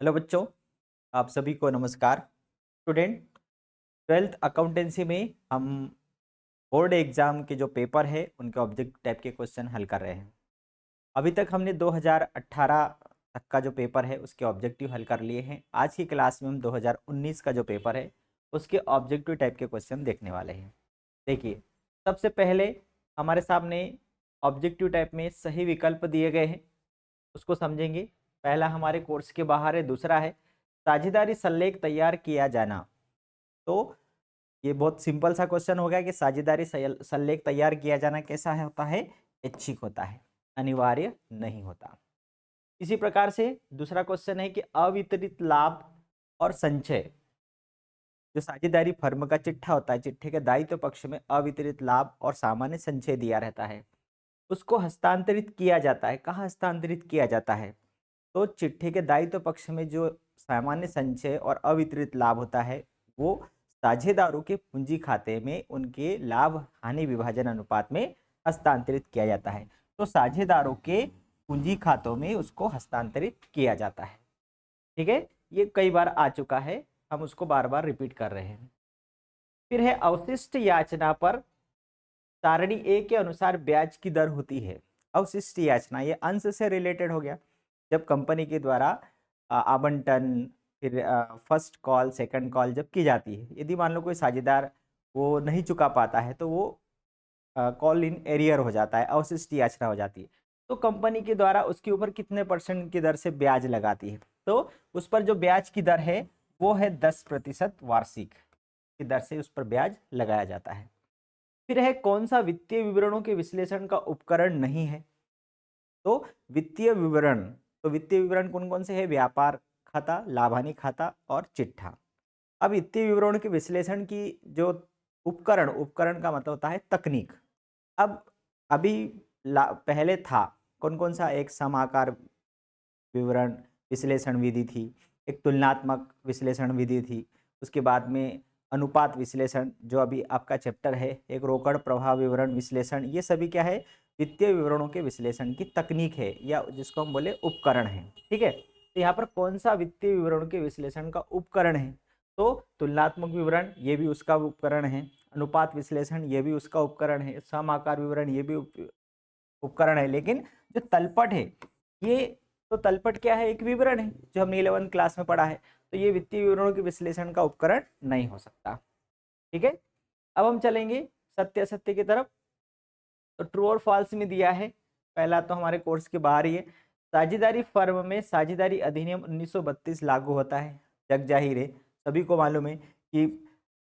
Hello बच्चों, आप सभी को नमस्कार। स्टूडेंट, ट्वेल्थ अकाउंटेंसी में हम बोर्ड एग्जाम के जो पेपर है उनके ऑब्जेक्ट टाइप के क्वेश्चन हल कर रहे हैं। अभी तक हमने 2018 तक का जो पेपर है उसके ऑब्जेक्टिव हल कर लिए हैं। आज की क्लास में हम 2019 का जो पेपर है उसके ऑब्जेक्टिव टाइप के क्वेश्चन देखने वाले हैं। देखिए, सबसे पहले हमारे सामने ऑब्जेक्टिव टाइप में सही विकल्प दिए गए हैं, उसको समझेंगे। पहला हमारे कोर्स के बाहर है, दूसरा है साझेदारी सल्लेख तैयार किया जाना। तो ये बहुत सिंपल सा क्वेश्चन हो गया कि साझेदारी सल्लेख तैयार किया जाना कैसा है होता है, ऐच्छिक होता है, अनिवार्य नहीं होता। इसी प्रकार से दूसरा क्वेश्चन है कि अवितरित लाभ और संचय, जो साझेदारी फर्म का चिट्ठा होता है, चिट्ठे के दायित्व पक्ष में अवितरित लाभ और सामान्य संचय दिया रहता है, उसको हस्तांतरित किया जाता है। कहाँ हस्तांतरित किया जाता है? तो चिट्ठी के दायित्व पक्ष में जो सामान्य संचय और अवितरित लाभ होता है वो साझेदारों के पूंजी खाते में उनके लाभ हानि विभाजन अनुपात में हस्तांतरित किया जाता है। तो साझेदारों के पूंजी खातों में उसको हस्तांतरित किया जाता है। ठीक है, ये कई बार आ चुका है, हम उसको बार बार रिपीट कर रहे हैं। फिर है अवशिष्ट याचना पर सारणी ए के अनुसार ब्याज की दर होती है। अवशिष्ट याचना ये अंश से रिलेटेड हो गया। जब कंपनी के द्वारा आवंटन, फिर फर्स्ट कॉल सेकंड कॉल जब की जाती है, यदि मान लो कोई साझेदार वो नहीं चुका पाता है तो वो कॉल इन एरियर हो जाता है, अवशिष्ट याचना हो जाती है। तो कंपनी के द्वारा उसके ऊपर कितने परसेंट की दर से ब्याज लगाती है? तो उस पर जो ब्याज की दर है वो है 10% वार्षिक की दर से उस पर ब्याज लगाया जाता है। फिर है कौन सा वित्तीय विवरणों के विश्लेषण का उपकरण नहीं है? तो वित्तीय विवरण, तो वित्तीय विवरण कौन कौन से है? व्यापार खाता, लाभानी खाता और चिट्ठा। अब वित्तीय विवरणों के विश्लेषण की जो उपकरण, उपकरण का मतलब होता है तकनीक। अब अभी पहले था कौन कौन सा? एक समाकार विवरण विश्लेषण विधि थी, एक तुलनात्मक विश्लेषण विधि थी, उसके बाद में अनुपात विश्लेषण जो अभी आपका चैप्टर है, एक रोकड़ प्रवाह विवरण विश्लेषण। ये सभी क्या है? वित्तीय विवरणों के विश्लेषण की तकनीक है या जिसको हम बोले उपकरण है। ठीक है, तो यहाँ पर कौन सा वित्तीय विवरणों के विश्लेषण का उपकरण है? तो तुलनात्मक विवरण ये भी उसका उपकरण है, अनुपात विश्लेषण ये भी उसका उपकरण है, सम आकार विवरण ये भी उपकरण है। लेकिन जो तलपट है ये, तो तलपट क्या है? एक विवरण है जो हमने 11th क्लास में पढ़ा है। तो ये वित्तीय विवरणों के विश्लेषण का उपकरण नहीं हो सकता। ठीक है, अब हम चलेंगे सत्य असत्य की तरफ। तो ट्रू और फॉल्स में दिया है, पहला तो हमारे कोर्स के बाहर ही है, साझेदारी फर्म में साझेदारी अधिनियम 1932 लागू होता है। जग जाहिर है, सभी को मालूम है कि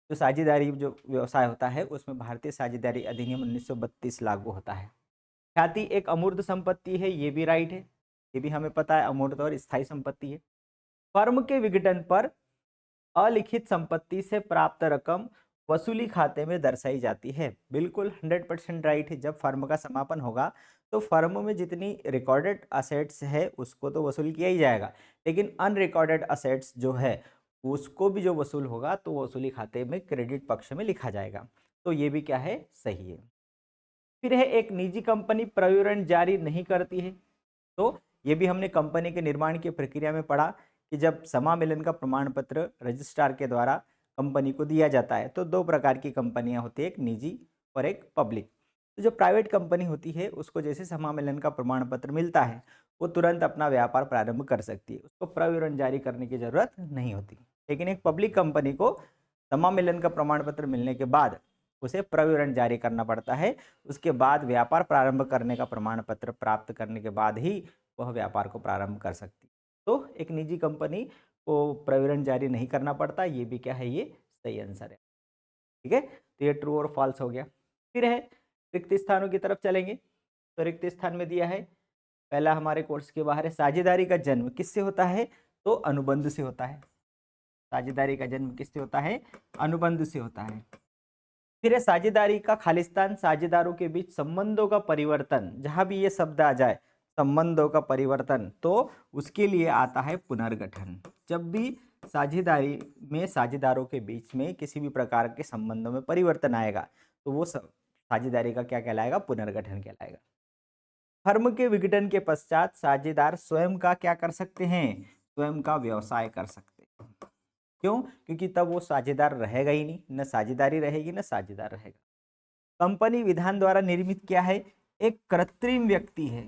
जो साझेदारी जो व्यवसाय होता है उसमें भारतीय साझेदारी अधिनियम 1932 लागू होता है। ख्याति एक अमूर्त संपत्ति है, ये भी राइट है, ये भी हमें पता है, अमूर्त और स्थायी संपत्ति है। फर्म के विघटन पर अलिखित संपत्ति से प्राप्त रकम वसूली खाते में दर्शाई जाती है। बिल्कुल 100% राइट है। जब फर्म का समापन होगा तो फर्म में जितनी रिकॉर्डेड असेट्स है उसको तो वसूल किया ही जाएगा, लेकिन अनरिकॉर्डेड असेट्स जो है उसको भी जो वसूल होगा तो वसूली खाते में क्रेडिट पक्ष में लिखा जाएगा। तो ये भी क्या है? सही है। फिर है एक निजी कंपनी प्रविवरण जारी नहीं करती है। तो ये भी हमने कंपनी के निर्माण की प्रक्रिया में पढ़ा कि जब समामिलन का प्रमाण पत्र रजिस्ट्रार के द्वारा कंपनी को दिया जाता है तो दो प्रकार की कंपनियां होती है, एक निजी और एक पब्लिक। तो जो प्राइवेट कंपनी होती है उसको जैसे समामिलन का प्रमाण पत्र मिलता है वो तुरंत अपना व्यापार प्रारंभ कर सकती है, उसको प्रविवरण जारी करने की जरूरत नहीं होती। लेकिन एक पब्लिक कंपनी को समामिलन का प्रमाण पत्र मिलने के बाद उसे प्रविवरण जारी करना पड़ता है। उसके बाद व्यापार प्रारंभ करने का प्रमाण पत्र प्राप्त करने के बाद ही वह व्यापार को प्रारंभ कर सकती। तो एक निजी कंपनी को प्रविवरण जारी नहीं करना पड़ता, ये भी क्या है? ये सही आंसर है। ठीक है, तो ये ट्रू और फॉल्स हो गया। फिर है रिक्त स्थानों की तरफ चलेंगे। तो रिक्त स्थान में दिया है, पहला हमारे कोर्स के बाहर है, साझेदारी का जन्म किससे होता है? तो अनुबंध से होता है। साझेदारी का जन्म किससे होता है? अनुबंध से होता है। फिर है साझेदारी का खालिस्तान, साझेदारों के बीच संबंधों का परिवर्तन। जहां भी ये शब्द आ जाए संबंधों का परिवर्तन, तो उसके लिए आता है पुनर्गठन। जब भी साझेदारी में साझेदारों के बीच में किसी भी प्रकार के संबंधों में परिवर्तन आएगा तो वो साझेदारी का क्या कहलाएगा? पुनर्गठन कहलाएगा। फर्म के विघटन के पश्चात साझेदार स्वयं का क्या कर सकते हैं? स्वयं का व्यवसाय कर सकते हैं। क्यों? क्योंकि तब वो साझेदार रहेगा ही नहीं, न साझेदारी रहेगी न साझेदार रहेगा। कंपनी विधान द्वारा निर्मित क्या है? एक कृत्रिम व्यक्ति है।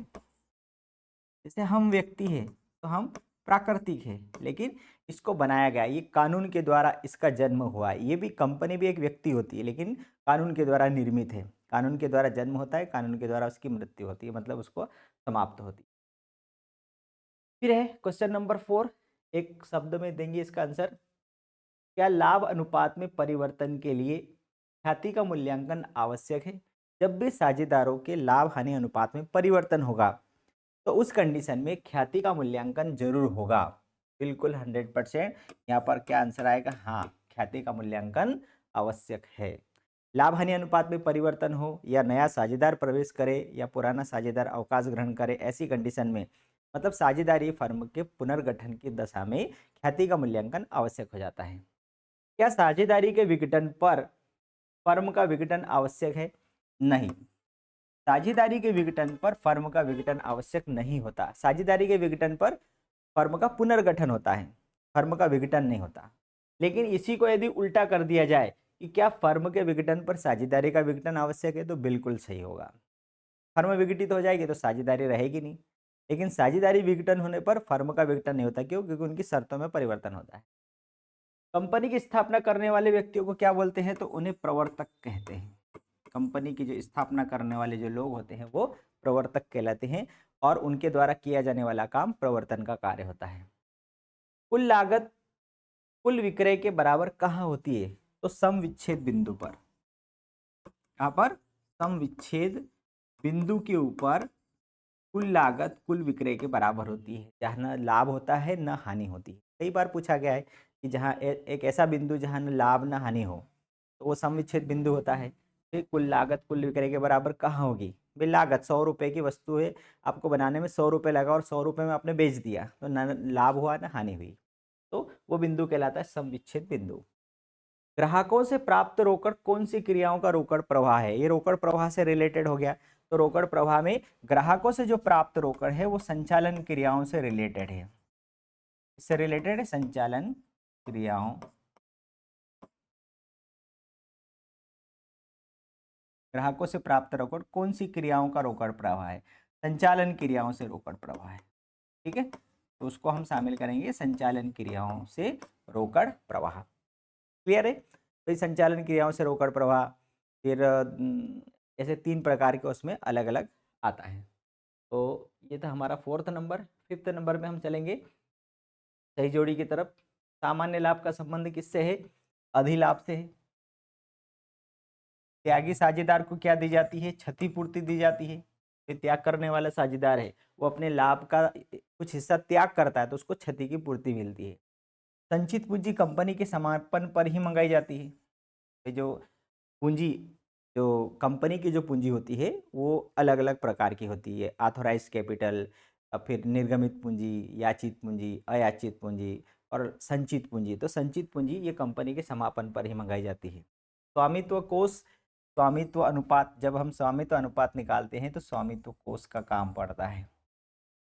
जैसे हम व्यक्ति है तो हम प्राकृतिक है, लेकिन इसको बनाया गया, ये कानून के द्वारा इसका जन्म हुआ है। ये भी कंपनी भी एक व्यक्ति होती है, लेकिन कानून के द्वारा निर्मित है। कानून के द्वारा जन्म होता है, कानून के द्वारा उसकी मृत्यु होती है, मतलब उसको समाप्त होती है। फिर है क्वेश्चन नंबर 4, एक शब्द में देंगे इसका आंसर। क्या लाभ अनुपात में परिवर्तन के लिए ख्याति का मूल्यांकन आवश्यक है? जब भी साझेदारों के लाभ हानि अनुपात में परिवर्तन होगा तो उस कंडीशन में ख्याति का मूल्यांकन जरूर होगा। बिल्कुल 100% यहाँ पर क्या आंसर आएगा? हाँ, ख्याति का मूल्यांकन आवश्यक है। लाभ हानि अनुपात में परिवर्तन हो या नया साझेदार प्रवेश करे या पुराना साझेदार अवकाश ग्रहण करे, ऐसी कंडीशन में मतलब साझेदारी फर्म के पुनर्गठन की दशा में ख्याति का मूल्यांकन आवश्यक हो जाता है। क्या साझेदारी के विघटन पर फर्म का विघटन आवश्यक है? नहीं, साझेदारी के विघटन पर फर्म का विघटन आवश्यक नहीं होता। साझेदारी के विघटन पर फर्म का पुनर्गठन होता है, फर्म का विघटन नहीं होता। लेकिन इसी को यदि उल्टा कर दिया जाए कि क्या फर्म के विघटन पर साझेदारी का विघटन आवश्यक है, तो बिल्कुल सही होगा। फर्म विघटित हो जाएगी तो साझेदारी रहेगी नहीं, लेकिन साझेदारी विघटन होने पर फर्म का विघटन नहीं होता। क्यों? क्योंकि उनकी शर्तों में परिवर्तन होता है। कंपनी की स्थापना करने वाले व्यक्तियों को क्या बोलते हैं? तो उन्हें प्रवर्तक कहते हैं। कंपनी की जो स्थापना करने वाले जो लोग होते हैं वो प्रवर्तक कहलाते हैं, और उनके द्वारा किया जाने वाला काम प्रवर्तन का कार्य होता है। कुल लागत कुल विक्रय के बराबर कहाँ होती है? तो सम विच्छेद बिंदु पर। यहाँ पर सम विच्छेद बिंदु के ऊपर कुल लागत कुल विक्रय के बराबर होती है, जहाँ न लाभ होता है न हानि होती है। कई बार पूछा गया है कि जहाँ एक ऐसा बिंदु जहाँ न लाभ न हानि हो, तो वो सम विच्छेद बिंदु होता है। फिर कुल लागत कुल विक्रय के बराबर कहाँ होगी? भाई लागत 100 रुपये की वस्तु है, आपको बनाने में 100 रुपये लगा और 100 रुपये में आपने बेच दिया, तो न लाभ हुआ न हानि हुई, तो वो बिंदु कहलाता है सम विच्छेद बिंदु। ग्राहकों से प्राप्त रोकड़ कौन सी क्रियाओं का रोकड़ प्रवाह है? ये रोकड़ प्रवाह से रिलेटेड हो गया। तो रोकड़ प्रवाह में ग्राहकों से जो प्राप्त रोकड़ है वो संचालन क्रियाओं से रिलेटेड है। इससे रिलेटेड है संचालन क्रियाओं। ग्राहकों से प्राप्त रोकड़ कौन सी क्रियाओं का रोकड़ प्रवाह है? संचालन क्रियाओं से रोकड़ प्रवाह है। ठीक है, तो उसको हम शामिल करेंगे संचालन क्रियाओं से रोकड़ प्रवाह। क्लियर है? तो इस संचालन क्रियाओं से रोकड़ प्रवाह फिर ऐसे 3 प्रकार के उसमें अलग अलग आता है। तो ये था हमारा 4th नंबर। 5th नंबर में हम चलेंगे सही जोड़ी की तरफ। सामान्य लाभ का संबंध किससे है? अधिलाभ से है। त्यागी साझेदार को क्या दी जाती है? क्षतिपूर्ति दी जाती है। जो त्याग करने वाला साझेदार है वो अपने लाभ का कुछ हिस्सा त्याग करता है तो उसको क्षति की पूर्ति मिलती है। संचित पूंजी कंपनी के समापन पर ही मंगाई जाती है। ये जो पूंजी, जो कंपनी की जो पूंजी होती है वो अलग अलग प्रकार की होती है। ऑथोराइज कैपिटल, फिर निर्गमित पूंजी, याचित पूंजी, अयाचित पूंजी और संचित पूंजी। तो संचित पूंजी ये कंपनी के समापन पर ही मंगाई जाती है। स्वामित्व कोष, स्वामित्व अनुपात, जब हम स्वामित्व अनुपात निकालते हैं तो स्वामित्व कोष का काम पड़ता है।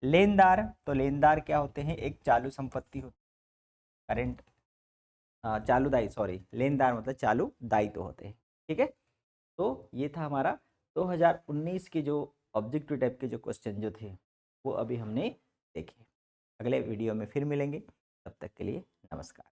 लेनदार, तो लेनदार क्या होते हैं? एक चालू संपत्ति होती है, करेंट चालू दायी, सॉरी, लेनदार मतलब चालू दायित्व होते हैं। ठीक है, तो ये था हमारा 2019 के जो ऑब्जेक्टिव टाइप के जो क्वेश्चन जो थे वो अभी हमने देखे। अगले वीडियो में फिर मिलेंगे, तब तक के लिए नमस्कार।